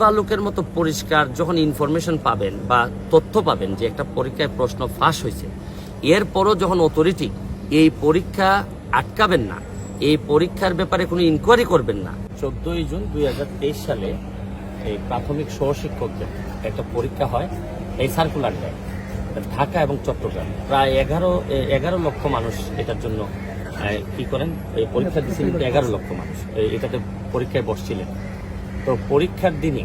বালুকের মতো পরিষ্কার যখন ইনফরমেশন পাবেন বা তথ্য পাবেন যে একটা পরীক্ষায় প্রশ্ন ফাঁস হয়েছে, এরপরও যখন অথরিটি এই পরীক্ষা আটকাবেন না, এই পরীক্ষার ব্যাপারে কোনো ইনকোয়ারি করবেন না। 14 জুন 2023 সালে এই প্রাথমিক সহশিক্ষকদের একটা পরীক্ষা হয়, এই সার্কুলার দেয় ঢাকা এবং চট্টগ্রাম। প্রায় 11 লক্ষ মানুষ এটার জন্য কি করেন, এই পরীক্ষা দিচ্ছিলেন 11 লক্ষ মানুষ এটাতে পরীক্ষায় বসছিলেন। তো পরীক্ষার দিনে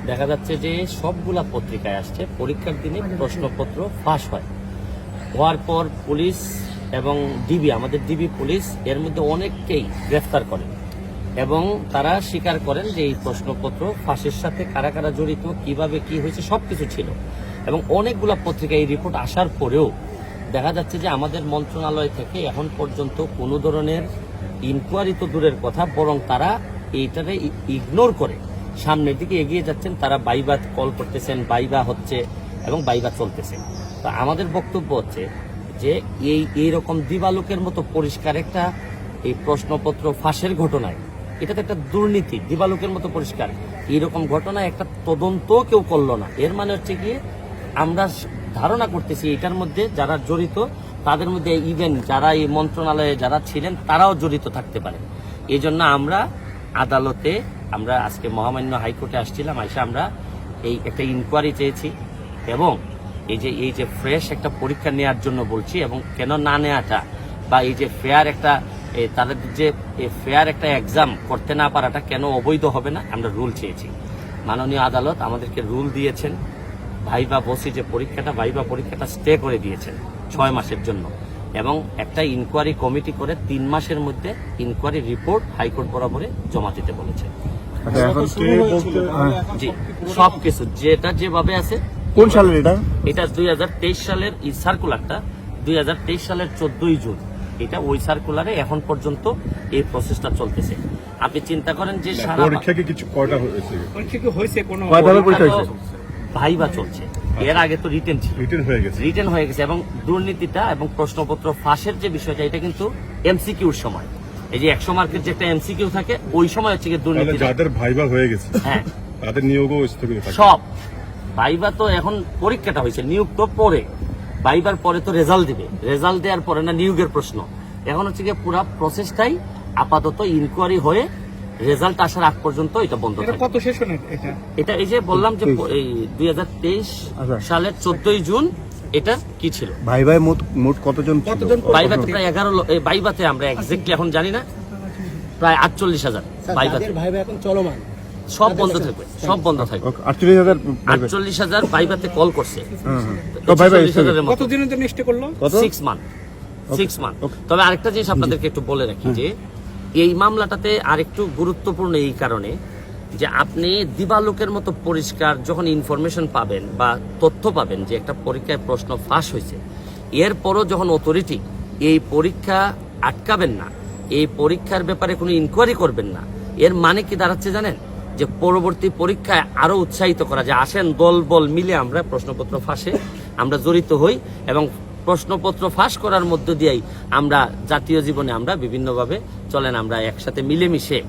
দেখা যাচ্ছে যে সবগুলা পত্রিকায় আসছে পরীক্ষার দিনে প্রশ্নপত্র ফাঁস হয়। হওয়ার পর পুলিশ এবং ডিবি, আমাদের ডিবি পুলিশ এর মধ্যে অনেককেই গ্রেফতার করেন এবং তারা স্বীকার করেন যে এই প্রশ্নপত্র ফাঁসের সাথে কারা কারা জড়িত, কিভাবে কি হয়েছে সবকিছু ছিল। এবং অনেকগুলা পত্রিকায় এই রিপোর্ট আসার পরেও দেখা যাচ্ছে যে আমাদের মন্ত্রণালয় থেকে এখন পর্যন্ত কোনো ধরনের ইনকোয়ারি তো দূরের কথা, বরং তারা এইটারে ইগনোর করে সামনের দিকে এগিয়ে যাচ্ছেন। তারা বাইবা কল করতেছেন, বাইবা হচ্ছে এবং বাইবা চলতেছে। তো আমাদের বক্তব্য হচ্ছে যে এইরকম দিবালোকের মতো পরিষ্কার একটা এই প্রশ্নপত্র ফাঁসের ঘটনায়, এটা তো একটা দুর্নীতি। দিবালোকের মতো পরিষ্কার এইরকম ঘটনায় একটা তদন্ত কেউ করলো না। এর মানে হচ্ছে কি, আমরা ধারণা করতেছি এটার মধ্যে যারা জড়িত তাদের মধ্যে ইভেন যারা এই মন্ত্রণালয়ে যারা ছিলেন তারাও জড়িত থাকতে পারে। এই জন্য আমরা আদালতে, আমরা আজকে মহামান্য হাইকোর্টে আসছিলাম, আইসা আমরা এই একটা ইনকোয়ারি চেয়েছি এবং এই যে ফ্রেশ একটা পরীক্ষা নেওয়ার জন্য বলছি। এবং কেন না নেওয়াটা বা এই যে ফেয়ার একটা তাদের যে ফেয়ার একটা এক্সাম করতে না পারাটা কেন অবৈধ হবে না, আমরা রুল চেয়েছি। মাননীয় আদালত আমাদেরকে রুল দিয়েছেন, ভাইবা বসি যে ভাইবা পরীক্ষাটা স্টে করে দিয়েছেন 6 মাসের জন্য এবং একটা ইনকোয়ারি কমিটি করে 3 মাসের মধ্যে ইনকোয়ারি রিপোর্ট হাইকোর্ট বরাবরে জমা দিতে বলেছে। জি, সবকিছু যেটা যেভাবে আছে। কোন সালের এটা 2023 সালের এই সার্কুলারটা 2023 সালের 14 জুন, এটা ওই সার্কুলারে এখন পর্যন্ত এই প্রসেসটা চলতেছে। আপনি চিন্তা করেন যে সারা পরীক্ষা কি কিছু কয়টা হয়েছে, ভাইবা চলছে, এর আগে তো রিটেন হয়ে গেছে এবং দুর্নীতিটা এবং প্রশ্নপত্র ফাঁসের যে বিষয়টা, এটা কিন্তু এমসিকিউর সময়, এই যে 100 মার্কের যে একটা এমসিকিউ থাকে ওই সময় হচ্ছে দুর্নীতি। যাদের ভাইবা হয়ে গেছে হ্যাঁ তাদের নিয়োগও স্থগিত থাকে সব। ভাইবা তো এখন পরীক্ষাটা হয়েছে, নিয়োগ তো পরে, ভাইবার পরে তো রেজাল্ট দিবে, রেজাল্ট দেওয়ার পরে না নিয়োগের প্রশ্ন। এখন হচ্ছে গিয়ে পুরো প্রসেসটাই আপাতত ইনকোয়ারি হয়ে রেজাল্ট আসার আগ পর্যন্ত এটা বন্ধ থাকে। কত সেশন এটা এই যে বললাম যে এই 2023 সালের 14 জুন এটা কি ছিল। ভাইভাই মোট কতজন ভাইভাতে প্রায় 11, ভাইভাতে আমরা এক্স্যাক্টলি এখন জানি না, প্রায় 48,000 ভাইভাতে। ভাইবা এখন চলমান, সব বন্ধ থাকবে, সব বন্ধ থাকবে। 48,000 ভাইভাতে কল করছে। কতদিনের জন্য স্টে করলো? 6 মান্থ। তবে আরেকটা জিনিস আপনাদেরকে একটু বলে রাখি যে এই মামলাটাতে আরেকটু গুরুত্বপূর্ণ এই কারণে যে আপনি দিবালোকের মতো পরিষ্কার যখন ইনফরমেশন পাবেন বা তথ্য পাবেন যে একটা পরীক্ষায় প্রশ্ন ফাঁস হয়েছে, এরপরও যখন অথরিটি এই পরীক্ষা আটকাবেন না, এই পরীক্ষার ব্যাপারে কোনো ইনকোয়ারি করবেন না, এর মানে কি দাঁড়াচ্ছে জানেন? যে পরবর্তী পরীক্ষায় আরো উৎসাহিত করা, যে আসেন দল বল মিলে আমরা প্রশ্নপত্র ফাঁসে আমরা জড়িত হই এবং প্রশ্নপত্র ফাঁস করার মধ্য দিয়েই আমরা জাতীয় জীবনে আমরা বিভিন্নভাবে চলেন, আমরা একসাথে মিলেমিশে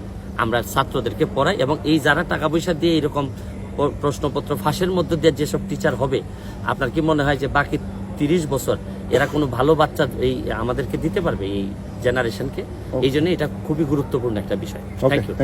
আমরা ছাত্রদেরকে পড়াই। এবং এই যারা টাকা পয়সা দিয়ে এরকম প্রশ্নপত্র ফাঁসের মধ্য দিয়ে যেসব টিচার হবে, আপনার কি মনে হয় যে বাকি 30 বছর এরা কোনো ভালো বাচ্চা এই আমাদেরকে দিতে পারবে এই জেনারেশনকে? এই জন্য এটা খুবই গুরুত্বপূর্ণ একটা বিষয়। Thank you.